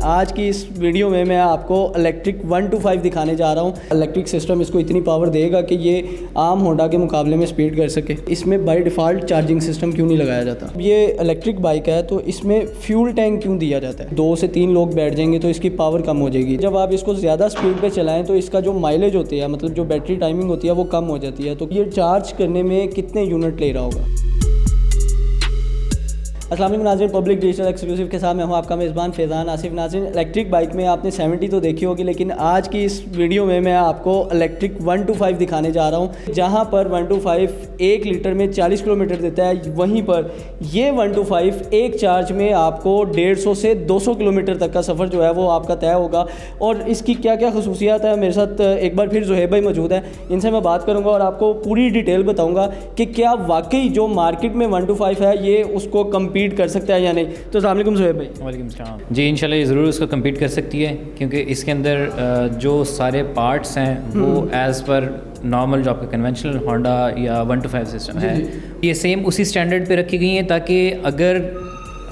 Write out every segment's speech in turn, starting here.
आज की इस वीडियो में मैं आपको इलेक्ट्रिक 125 दिखाने जा रहा हूँ। इलेक्ट्रिक सिस्टम इसको इतनी पावर देगा कि ये आम होंडा के मुकाबले में स्पीड कर सके। इसमें बाय डिफ़ॉल्ट चार्जिंग सिस्टम क्यों नहीं लगाया जाता? ये इलेक्ट्रिक बाइक है तो इसमें फ्यूल टैंक क्यों दिया जाता है? 2 से 3 लोग बैठ जाएंगे तो इसकी पावर कम हो जाएगी। जब आप इसको ज़्यादा स्पीड पे चलाएं तो इसका जो माइलेज होती है, मतलब जो बैटरी टाइमिंग होती है, वो कम हो जाती है। तो ये चार्ज करने में कितने यूनिट ले रहा होगा? अस्सलाम वालेकुम नाज़रीन, पब्लिक डिजिटल एक्सक्लूसिव के साथ मैं हूं आपका मेज़बान फैज़ान आसिफ। नाज़रीन, इलेक्ट्रिक बाइक में आपने 70 तो देखी होगी, लेकिन आज की इस वीडियो में मैं आपको इलेक्ट्रिक 125 दिखाने जा रहा हूं, जहां पर 125 1 लीटर में 40 किलोमीटर देता है। वहीं पर ये 125 एक चार्ज में आपको 150 से 200 किलोमीटर तक का सफ़र जो है वो आपका तय होगा। और इसकी क्या क्या खसूसियात है, मेरे साथ एक बार फिर ज़ुहैब भाई मौजूद है, इनसे मैं बात करूँगा और आपको पूरी डिटेल बताऊँगा कि क्या वाकई जो मार्केट में 125 है ये उसको कम्पीट कर सकता है या नहीं। तो अस्सलाम वालेकुम ज़ुहैब भाई। वालेकुम सलाम जी, इंशाल्लाह ये ज़रूर उसको कम्पीट कर सकती है, क्योंकि इसके अंदर जो सारे पार्ट्स हैं वो एज़ पर नॉर्मल जो आपका कन्वेंशनल होंडा या 125 सिस्टम है, ये सेम उसी स्टैंडर्ड पे रखी गई हैं, ताकि अगर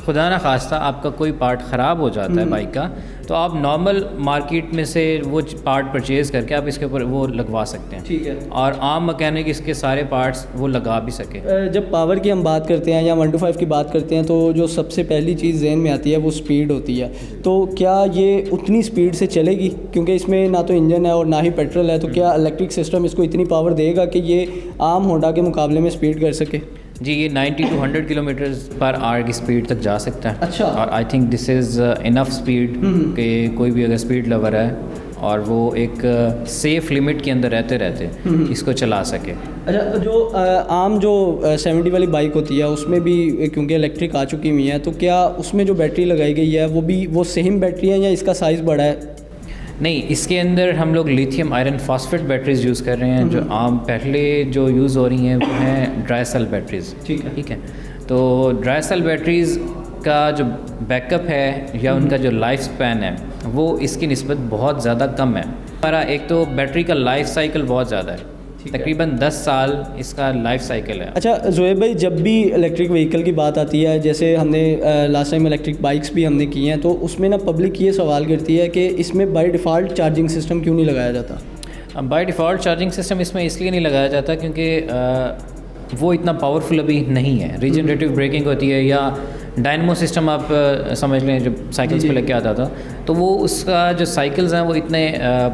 खुदा ना खास्ता आपका कोई पार्ट ख़राब हो जाता है बाइक का, तो आप नॉर्मल मार्केट में से वो पार्ट परचेज़ करके आप इसके ऊपर वो लगवा सकते हैं। ठीक है। और आम मैकेनिक इसके सारे पार्ट्स वो लगा भी सके। जब पावर की हम बात करते हैं या 125 की बात करते हैं तो जो सबसे पहली चीज़ जहन में आती है वो स्पीड होती है। तो क्या ये उतनी स्पीड से चलेगी? क्योंकि इसमें ना तो इंजन है और ना ही पेट्रोल है, तो क्या इलेक्ट्रिक सिस्टम इसको इतनी पावर देगा कि ये आम होंडा के मुकाबले में स्पीड कर सके? जी, ये 90 to 100 किलोमीटर पर आवर की स्पीड तक जा सकता है। अच्छा। और I think this is enough speed कि कोई भी अगर स्पीड लवर है और वो एक सेफ़ लिमिट के अंदर रहते रहते इसको चला सके। अच्छा, जो आम जो 70 वाली बाइक होती है उसमें भी क्योंकि इलेक्ट्रिक आ चुकी हुई है, तो क्या उसमें जो बैटरी लगाई गई है वो भी वो सेम बैटरी है या इसका साइज़ बड़ा है? नहीं, इसके अंदर हम लोग lithium iron phosphate batteries use कर रहे हैं। जो आम पहले जो यूज़ हो रही हैं वो हैं ड्राई सेल बैटरीज। ठीक है। तो ड्राई सेल बैटरीज़ का जो बैकअप है या उनका जो लाइफ स्पैन है वो इसकी निस्बत बहुत ज़्यादा कम है। हमारा एक तो बैटरी का लाइफ साइकिल बहुत ज़्यादा है, तकरीबन 10 साल इसका लाइफ साइकिल है। अच्छा ज़ुहैब भाई, जब भी इलेक्ट्रिक व्हीकल की बात आती है, जैसे हमने लास्ट टाइम इलेक्ट्रिक बाइक्स भी हमने की हैं, तो उसमें ना पब्लिक ये सवाल करती है कि इसमें बाय डिफ़ॉल्ट चार्जिंग सिस्टम क्यों नहीं लगाया जाता? बाय डिफ़ॉल्ट चार्जिंग सिस्टम इसमें इसलिए नहीं लगाया जाता क्योंकि वो इतना पावरफुल अभी नहीं है। रीजनरेटिव ब्रेकिंग होती है या डायनमो सिस्टम आप समझ लें, जो साइकिल्स पे लेके आता था, तो वो उसका जो साइकिल्स हैं वो इतने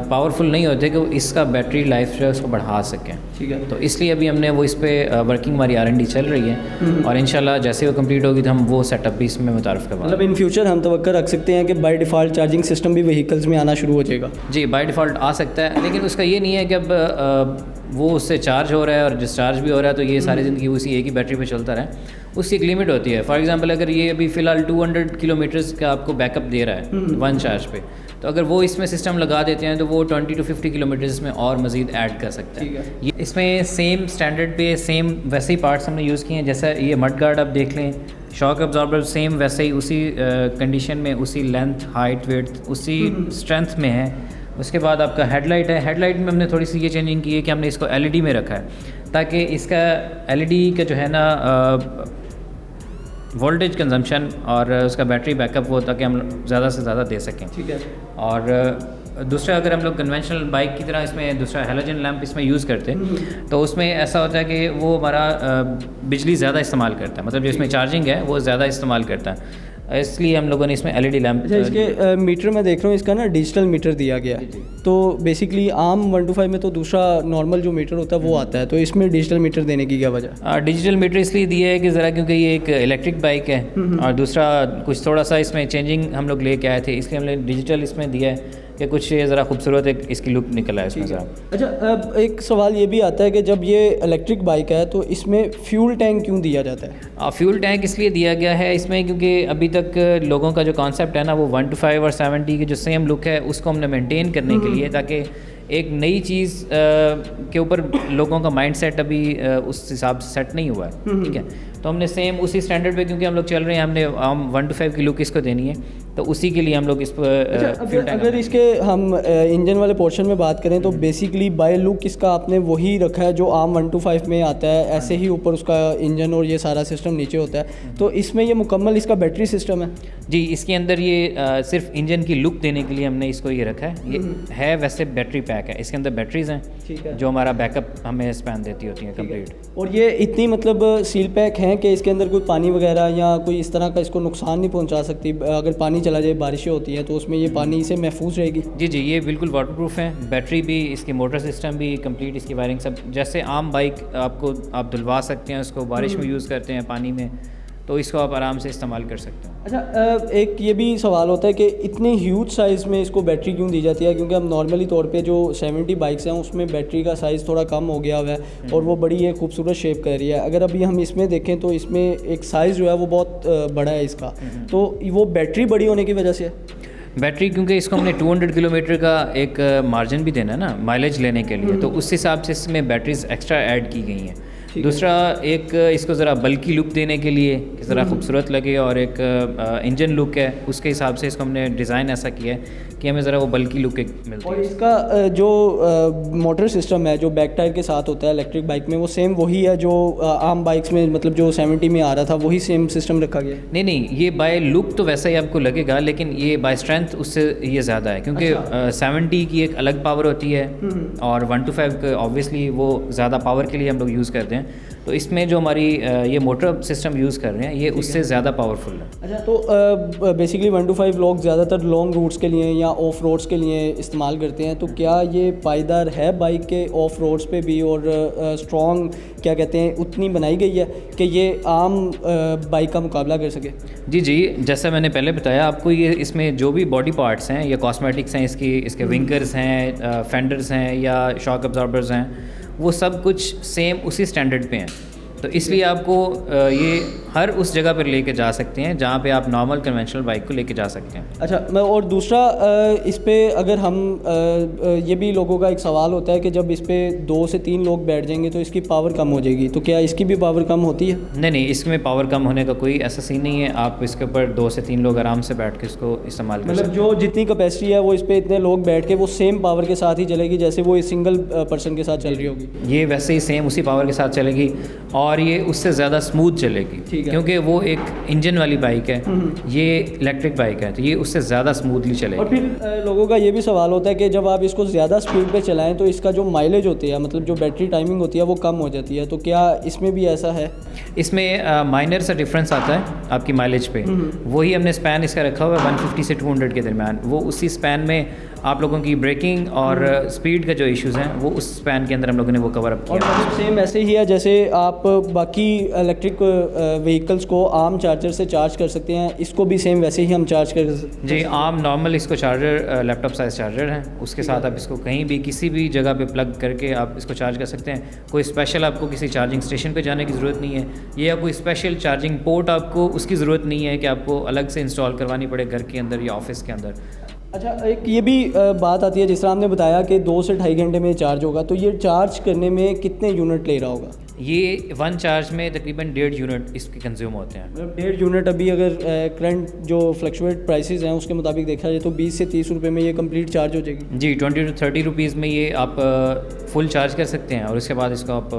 पावरफुल नहीं होते कि वो इसका बैटरी लाइफ जो है उसको बढ़ा सकें। ठीक है। तो इसलिए अभी हमने वो इस पर वर्किंग हमारी R&D चल रही है और इंशाल्लाह जैसे वो कंप्लीट होगी तो हम वो सेटअप भी इसमें मुतारफ़ करवा। मतलब इन फ्यूचर हम तवक्को रख सकते हैं कि बाय डिफ़ॉल्ट चार्जिंग सिस्टम भी व्हीकल्स में आना शुरू हो जाएगा? जी, बाय डिफ़ॉल्ट आ सकता है, लेकिन उसका ये नहीं है कि अब वो उससे चार्ज हो रहा है और डिस्चार्ज भी हो रहा है तो ये सारी ज़िंदगी उसी एक ही बैटरी पे चलता रहे। उसकी एक लिमिट होती है। फॉर एग्जांपल, अगर ये अभी फ़िलहाल 200 किलोमीटर्स का आपको बैकअप दे रहा है 1 चार्ज पे, तो अगर वो इसमें सिस्टम लगा देते हैं तो वो 20 to 50 किलोमीटर्स में और मज़ीद ऐड कर सकता है। ये इसमें सेम स्टैंडर्ड पे सेम वैसे ही पार्ट्स हमने यूज़ किए हैं। जैसा ये मड गार्ड आप देख लें, शॉक अब्जॉर्बर सेम वैसे ही उसी कंडीशन में, उसी लेंथ, हाइट, वेट, उसी स्ट्रेंथ में है। उसके बाद आपका हेडलाइट है। हेडलाइट में हमने थोड़ी सी ये चेंजिंग की है कि हमने इसको LED में रखा है, ताकि इसका LED का जो है ना वोल्टेज कंजम्पशन और उसका बैटरी बैकअप वो, ताकि हम ज़्यादा से ज़्यादा दे सकें। ठीक है। और दूसरा, अगर हम लोग कन्वेंशनल बाइक की तरह इसमें दूसरा हैलोजन लैंप इसमें यूज़ करते हैं तो उसमें ऐसा होता है कि वो हमारा बिजली ज़्यादा इस्तेमाल करता है, मतलब जो इसमें चार्जिंग है वो ज़्यादा इस्तेमाल करता है, इसलिए हम लोगों ने इसमें LED लैंप। अच्छा, इसके मीटर में देख रहा हूँ, इसका ना डिजिटल मीटर दिया गया है। तो बेसिकली आम 125 में तो दूसरा नॉर्मल जो मीटर होता है वो आता है, तो इसमें डिजिटल मीटर देने की क्या वजह? डिजिटल मीटर इसलिए दिया है कि ज़रा क्योंकि ये एक इलेक्ट्रिक बाइक है और दूसरा कुछ थोड़ा सा इसमें चेंजिंग हम लोग लेके आए थे, इसलिए हमने डिजिटल इसमें दिया है कि कुछ ये ज़रा खूबसूरत एक इसकी लुक निकल आए इसमें ज़रा। अच्छा, अब एक सवाल ये भी आता है कि जब ये इलेक्ट्रिक बाइक है तो इसमें फ्यूल टैंक क्यों दिया जाता है? फ्यूल टैंक इसलिए दिया गया है इसमें क्योंकि अभी तक लोगों का जो कॉन्सेप्ट है ना वो 125 और 70 की जो सेम लुक है उसको हमने मेंटेन करने के लिए, ताकि एक नई चीज़ के ऊपर लोगों का माइंडसेट अभी उस हिसाब से सेट नहीं हुआ है। ठीक है, तो हमने सेम उसी स्टैंडर्ड पे क्योंकि हम लोग चल रहे हैं, हमने 125 की लुक इसको देनी है, तो उसी के लिए हम लोग इस पर अगर इसके हम इंजन वाले पोर्शन में बात करें तो बेसिकली बाय लुक इसका आपने वही रखा है जो आम 125 में आता है, ऐसे ही ऊपर उसका इंजन और ये सारा सिस्टम नीचे होता है। तो इसमें ये मुकम्मल इसका बैटरी सिस्टम है? जी, इसके अंदर ये सिर्फ इंजन की लुक देने के लिए हमने इसको ये रखा है। ये है वैसे बैटरी पैक है, इसके अंदर बैटरीज हैं, ठीक है, जो हमारा बैकअप हमें स्पैन देती होती हैं कंप्लीट। और ये इतनी मतलब सील पैक हैं कि इसके अंदर कोई पानी वगैरह या कोई इस तरह का इसको नुकसान नहीं पहुंचा सकती? अगर पानी चला जाए, बारिशें होती हैं तो उसमें ये पानी से महफूज रहेगी? जी जी, ये बिल्कुल वाटरप्रूफ है। बैटरी भी, इसकी मोटर सिस्टम भी कंप्लीट, इसकी वायरिंग सब जैसे आम बाइक आपको आप धुलवा सकते हैं, उसको बारिश में यूज़ करते हैं पानी में, तो इसको आप आराम से इस्तेमाल कर सकते हैं। अच्छा, एक ये भी सवाल होता है कि इतने ह्यूज साइज़ में इसको बैटरी क्यों दी जाती है? क्योंकि हम नॉर्मली तौर पे जो 70 बाइक्स हैं उसमें बैटरी का साइज़ थोड़ा कम हो गया हुआ है और वो बड़ी एक खूबसूरत शेप कर रही है। अगर अभी हम इसमें देखें तो इसमें एक साइज़ जो है वो बहुत बड़ा है इसका, तो वो बैटरी बड़ी होने की वजह से है? बैटरी, क्योंकि इसको हमने 200 किलोमीटर का एक मार्जिन भी देना है ना माइलेज लेने के लिए, तो उस हिसाब से इसमें बैटरीज एक्स्ट्रा ऐड की गई हैं। दूसरा, एक इसको ज़रा बल्कि लुक देने के लिए कि ज़रा खूबसूरत लगे, और एक इंजन लुक है उसके हिसाब से इसको हमने डिज़ाइन ऐसा किया है कि हमें ज़रा वो बल्कि लुक मिलती है। और इसका जो मोटर सिस्टम है जो बैक टायर के साथ होता है इलेक्ट्रिक बाइक में, वो सेम वही है जो आम बाइक्स में, मतलब जो 70 में आ रहा था वही सेम सिस्टम रखा गया? नहीं नहीं, ये बाय लुक तो वैसा ही आपको लगेगा, लेकिन ये बाय स्ट्रेंथ उससे ये ज़्यादा है, क्योंकि 70 की एक अलग पावर होती है और 125 ऑब्वियसली वो ज़्यादा पावर के लिए हम लोग यूज़ करते हैं। तो इसमें जो हमारी ये मोटर सिस्टम यूज़ कर रहे हैं ये उससे ज़्यादा पावरफुल है। अच्छा, तो बेसिकली 125 लोग ज़्यादातर लॉन्ग रूट्स के लिए या ऑफ रोड्स के लिए इस्तेमाल करते हैं, तो क्या ये पायदार है बाइक के ऑफ रोड्स पे भी, और स्ट्रॉन्ग क्या कहते हैं उतनी बनाई गई है कि ये आम बाइक का मुकाबला कर सके? जी जी, जैसा मैंने पहले बताया आपको, ये इसमें जो भी बॉडी पार्ट्स हैं या कॉस्मेटिक्स हैं इसके विंकर्स हैं, फेंडर्स हैं या शॉक अब्जॉर्बर्स हैं, वो सब कुछ सेम उसी स्टैंडर्ड पे हैं। तो इसलिए आपको ये हर उस जगह पर लेके जा सकते हैं जहाँ पे आप नॉर्मल कन्वेंशनल बाइक को लेके जा सकते हैं। अच्छा, मैं और दूसरा इस पे अगर हम ये भी लोगों का एक सवाल होता है कि जब इस पे 2 से 3 लोग बैठ जाएंगे तो इसकी पावर कम हो जाएगी, तो क्या इसकी भी पावर कम होती है? नहीं नहीं, इसमें पावर कम होने का कोई ऐसा सीन नहीं है। आप इसके ऊपर 2 से 3 लोग आराम से बैठ के इसको इस्तेमाल कर सकते हैं। मतलब जो जितनी कैपेसिटी है वो इस पे इतने लोग बैठ के वो सेम पावर के साथ ही चलेगी जैसे वो सिंगल पर्सन के साथ चल रही होगी? ये वैसे ही सेम उसी पावर के साथ चलेगी और ये उससे ज़्यादा स्मूथ चलेगी, क्योंकि वो एक इंजन वाली बाइक है, ये इलेक्ट्रिक बाइक है, तो ये उससे ज़्यादा स्मूथली चलेगी। और फिर लोगों का ये भी सवाल होता है कि जब आप इसको ज़्यादा स्पीड पे चलाएं तो इसका जो माइलेज होती है, मतलब जो बैटरी टाइमिंग होती है वो कम हो जाती है, तो क्या इसमें भी ऐसा है? इसमें माइनर सा डिफरेंस आता है आपकी माइलेज पे। वही हमने स्पैन इसका रखा हुआ है 150 से 200 के दरमियान। वो उसी स्पैन में आप लोगों की ब्रेकिंग और स्पीड का जो इश्यूज़ हैं वो उस स्पैन के अंदर हम लोगों ने वो कवर अप किया। और सेम ऐसे ही है जैसे आप बाकी इलेक्ट्रिक व्हीकल्स को आम चार्जर से चार्ज कर सकते हैं, इसको भी सेम वैसे ही हम चार्ज कर सकते हैं? जी, आम नॉर्मल इसको चार्जर लैपटॉप साइज़ चार्जर है, उसके साथ आप इसको कहीं भी किसी भी जगह पे प्लग करके आप इसको चार्ज कर सकते हैं। कोई स्पेशल आपको किसी चार्जिंग स्टेशन पे जाने की ज़रूरत नहीं है, या कोई स्पेशल चार्जिंग पोर्ट आपको उसकी ज़रूरत नहीं है कि आपको अलग से इंस्टॉल करवानी पड़े घर के अंदर या ऑफिस के अंदर। अच्छा, एक ये भी बात आती है, जिस तरह आपने बताया कि 2 से 2.5 घंटे में चार्ज होगा, तो ये चार्ज करने में कितने यूनिट ले रहा होगा? ये 1 चार्ज में तकरीबन 1.5 यूनिट इसके कंज्यूम होते हैं। मतलब 1.5 यूनिट अभी अगर करंट जो फ्लक्चुएट प्राइसेस हैं उसके मुताबिक देखा जाए तो 20 से 30 रुपए में ये कंप्लीट चार्ज हो जाएगी? जी, 20 to 30 रुपीज़ में ये आप फुल चार्ज कर सकते हैं और उसके बाद इसको आप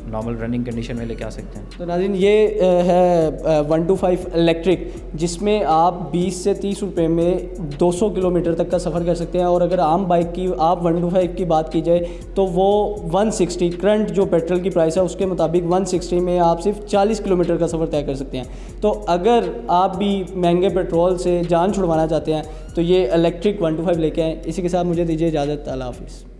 नॉर्मल रनिंग कंडीशन में लेके आ सकते हैं। तो नाज़रीन, ये है 125 इलेक्ट्रिक, जिसमें आप 20 से 30 रुपए में 200 किलोमीटर तक का सफ़र कर सकते हैं। और अगर आम बाइक की आप 125 की बात की जाए तो वो 160 करंट जो पेट्रोल की प्राइस है उसके मुताबिक 160 में आप सिर्फ 40 किलोमीटर का सफ़र तय कर सकते हैं। तो अगर आप भी महंगे पेट्रोल से जान छुड़वाना चाहते हैं तो ये इलेक्ट्रिक 125 लेके आएँ। इसी के साथ मुझे दीजिए इजाज़त। अल्लाह हाफ़िज़।